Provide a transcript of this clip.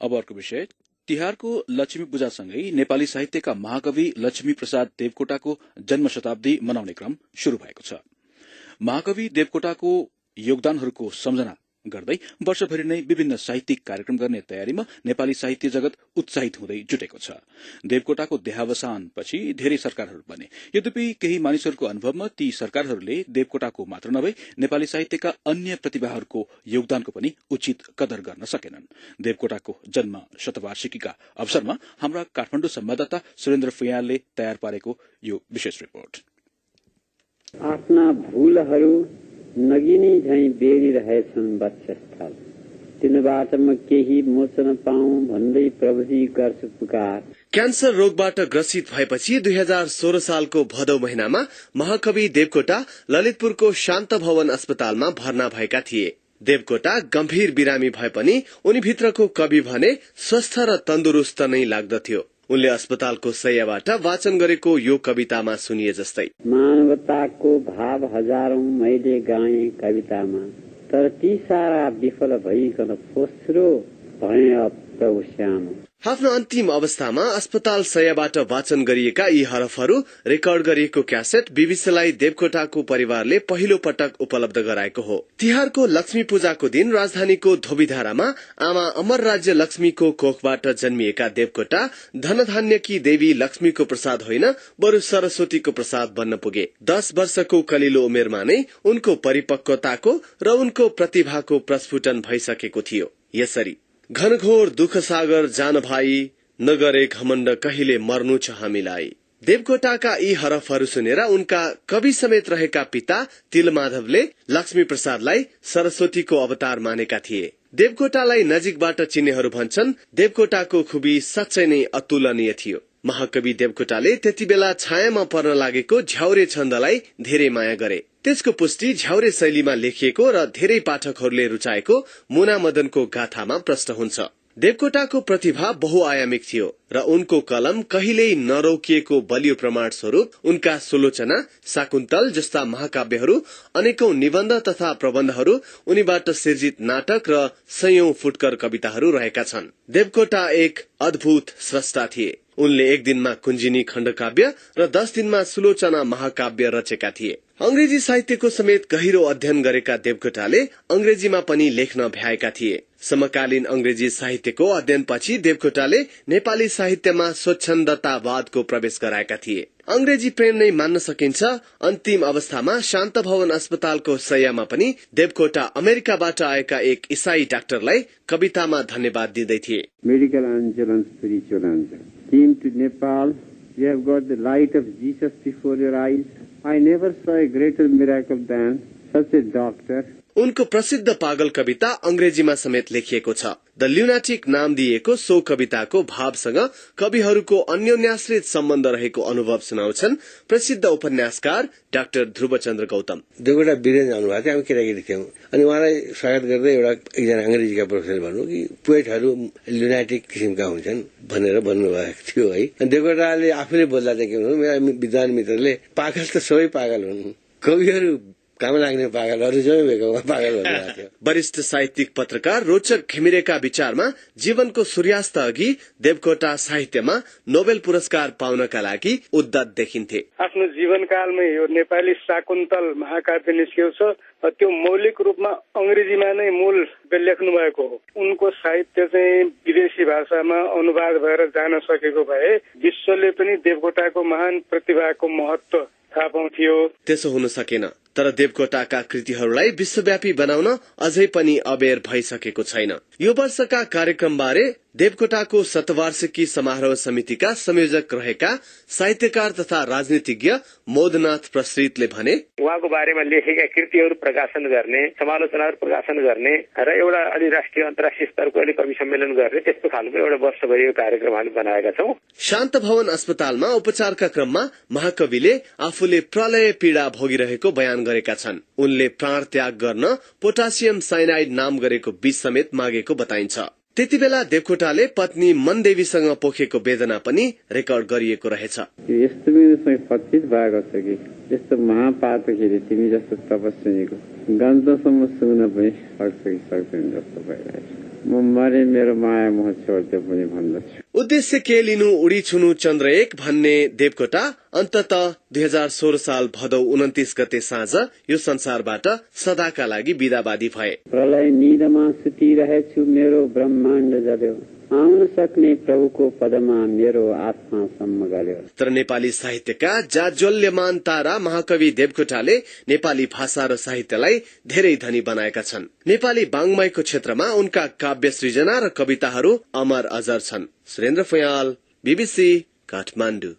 अब अर्को विषय, तिहारको लक्ष्मी पूजासँगै नेपाली साहित्यका महाकवि लक्ष्मी प्रसाद देवकोटाको जन्म शताब्दी मनाउने क्रम शुरू भएको छ। महाकवि देवकोटाको योगदानहरूको सम्झना गर्दै वर्षभरि नै विभिन्न साहित्यिक कार्यक्रम गर्ने तयारीमा नेपाली साहित्य जगत उत्साहित हुँदै जुटेको छ। देवकोटाको देहावसानपछि धेरै सरकारहरू बने, यद्यपि केही मानिसहरूको अनुभवमा ती सरकारहरूले देवकोटाको मात्र नभई नेपाली साहित्यका अन्य प्रतिभाहरूको योगदानको पनि उचित कदर गर्न सकेनन्। देवकोटाको जन्म शतवार्षिकीका अवसरमा हाम्रा काठमाडौँ संवाददाता सुरेन्द्र फुयालले तयार पारेको यो विशेष रिपोर्ट। आफ्ना भूलहरू नगिनी झैं बेरिरहेछन् वक्षस्थल, तिनबाट म केही मोचन पाऊँ भन्दै प्रभुजी गर्छु पुकार। क्यान्सर रोगबाट ग्रसित भएपछि 2016 सालको भदौ महिनामा महाकवि देवकोटा ललितपुरको शान्त भवन अस्पतालमा भर्ना भएका थिए। देवकोटा गम्भीर बिरामी भए पनि उनी भित्रको कवि भने स्वस्थ र तन्दुरुस्त नै लाग्दथ्यो। उनले अस्पतालको शय्याबाट वाचन गरेको यो कवितामा सुनिए जस्तै, मानवताको भाव हजारौं मैले गाएँ कवितामा, तर ती सारा विफल भइकन फोस्रो भए अब प्रभु श्याम। आफ्नो अन्तिम अवस्थामा अस्पताल शय्याबाट वाचन गरिएका यी हरफहरू रेकर्ड गरिएको क्यासेट बीबीसीलाई देवकोटाको परिवारले पहिलो पटक उपलब्ध गराएको हो। तिहारको लक्ष्मी पूजाको दिन राजधानीको धोबीधारामा आमा अमर राज्य लक्ष्मीको कोखबाट जन्मिएका देवकोटा धनधान्यकी देवी लक्ष्मीको प्रसाद होइन, बरु सरस्वतीको प्रसाद बन्न पुगे। 10 वर्षको कलिलो उमेरमा नै उनको परिपक्वताको र उनको प्रतिभाको प्रस्फुटन भइसकेको थियो। यसरी घनघोर दुःख सागर जान भाइ, नगरे घमण्ड कहिले मर्नु छ हामीलाई। देवकोटाका यी हरफहरू सुनेर उनका कवि समेत रहेका पिता तिलमाधवले लक्ष्मी प्रसादलाई सरस्वतीको अवतार मानेका थिए। देवकोटालाई नजिकबाट चिन्नेहरू भन्छन् देवकोटाको खुबी साँच्चै नै अतुलनीय थियो। महाकवि देवकोटाले त्यति बेला छायामा पर्न लागेको झ्याउरे छन्दलाई धेरै माया गरे। त्यसको पुष्टि झ्याउरे शैलीमा लेखिएको र धेरै पाठकहरूले रुचाएको मुना मदनको गाथामा प्रष्ट हुन्छ। देवकोटाको प्रतिभा बहुआयामिक थियो र उनको कलम कहिल्यै नरोकिएको बलियो प्रमाण स्वरूप उनका सुलोचना, शाकुन्तल जस्ता महाकाव्यहरू, अनेकौं निबन्ध तथा प्रबन्धहरू, उनीबाट सिर्जित नाटक र सयौं फुटकर कविताहरू रहेका छन्। देवकोटा एक अद्भुत स्रष्टा थिए। उनले एक दिनमा कुञ्जिनी खण्डकाव्य र 10 दिनमा सुलोचना महाकाव्य रचेका थिए। अंग्रेजी साहित्यको समेत गहिरो अध्ययन गरेका देवकोटाले अंग्रेजीमा पनि लेख्न भ्याएका थिए। समकालीन अंग्रेजी साहित्यको अध्ययनपछि देवकोटाले नेपाली साहित्यमा स्वच्छन्दतावादको प्रवेश गराएका थिए। अंग्रेजी प्रेम नै मान्न सकिन्छ। अन्तिम अवस्थामा शान्त भवन अस्पतालको शय्यामा पनि देवकोटा अमेरिकाबाट आएका एक ईसाई डाक्टरलाई कवितामा धन्यवाद दिँदै थिए। Medical angel and spiritual angel came to Nepal. You have got the light of Jesus before your eyes. I never saw a greater miracle than such a doctor. उनको प्रसिद्ध पागल कविता अंग्रेजीमा समेत लेखिएको छ। द ल्युनाटिक नाम दिएको सो कविताको भावसँग कविहरूको अन्योन्याश्रित सम्बन्ध रहेको अनुभव सुनाउँछन् प्रसिद्ध उपन्यासकार डाक्टर ध्रुवचन्द्र गौतम। देवकोटा विदेश जानुभएको थियो, हामी केटाकेटी थियौं अनि उहाँलाई स्वागत गर्दै एकजना अंग्रेजीका प्रोफेसर भन्नु कि पोएटहरू ल्युनाटिक किसिमका हुन्छन् भनेर भन्नुभएको थियो है। देवकोटाले आफूले बोल्दा चाहिँ के भन्नु, मेरा विद्वान मित्रले पागल त सबै पागल हुन्, कविहरू काम लाग्ने पागलहरू सबै भेगमा पागल भन्नुभएको थियो। वरिष्ठ साहित्यिक पत्रकार रोचक घिमिरेका विचारमा जीवनको सूर्यास्त अघि देवकोटा साहित्यमा नोबेल पुरस्कार पाउनका लागि उद्यत देखिन्थे। आफ्नो जीवनकालमै यो नेपाली शाकुन्तल महाकाव्य निस्किएको छ, त्यो मौलिक रूपमा अंग्रेजीमा नै मूल लेख्नु भएको हो। उनको साहित्य चाहिँ विदेशी भाषामा अनुवाद भएर जान सकेको भए विश्वले पनि देवकोटाको महान प्रतिभाको महत्व थाहा पाउँथ्यो। त्यसो हुन सकेन, तर देवकोटाका कृतिहरूलाई विश्वव्यापी बनाउन अझै पनि अबेर भइसकेको छैन। यो वर्षका कार्यक्रमबारे देवकोटाको शतवार्षिकी समारोह समितिका संयोजक रहेका साहित्यकार तथा राजनीतिज्ञ मोदनाथ प्रसृतले भने, उहाँको बारेमा लेखेका कृतिहरू प्रकाशन गर्ने, समालोचनाहरू प्रकाशन गर्ने र एउटा अलि राष्ट्रिय अन्तर्राष्ट्रिय स्तरको अलि कवि सम्मेलन गर्ने, त्यस्तो खालको एउटा वर्षभरिको कार्यक्रम हामी बनाएका छौं। शान्त भवन अस्पतालमा उपचारका क्रममा महाकविले आफूले प्रलय पीड़ा भोगिरहेको बयान गरेका छन्। उनले प्राण त्याग गर्न पोटासियम साइनाइड नाम गरेको विष समेत मागेको बताइन्छ। त्यति बेला देवकोटाले पत्नी मनदेवीसँग पोखेको वेदना पनि रेकर्ड गरिएको रहेछ। यस्तो मेरो पच्चित भएको छ कि यस्तो महापातकले तिमी जस्तो तपस्विनीको गन्धसम्म सुन्न पनि सक्छ कि सक्दैन जस्तो भइरहेछ। म मरे मेरो माया मोह छोड्दै पनि भन्दछु। उद्देश्य के लिनु उडी छुनु चन्द्र 1 भन्ने देवकोटा अन्तत 2016 साल भदौ 29 गते साँझ यो संसारबाट सदाका लागि विदावादी भए। प्रलय निदमा सुतिरहेछु मेरो ब्रह्माण्ड जल्यो, आउन सक्ने प्रभुको पदमा मेरो आत्मा सम्म गल्यो। तर नेपाली साहित्यका जाज्वल्यमान तारा महाकवि देवकोटाले नेपाली भाषा र साहित्यलाई धेरै धनी बनाएका छन्। नेपाली वाङ्मयको क्षेत्रमा उनका काव्य सृजना र कविताहरू अमर अजर छन्। सुरेन्द्र फयाल, BBC, काठमाडौँ।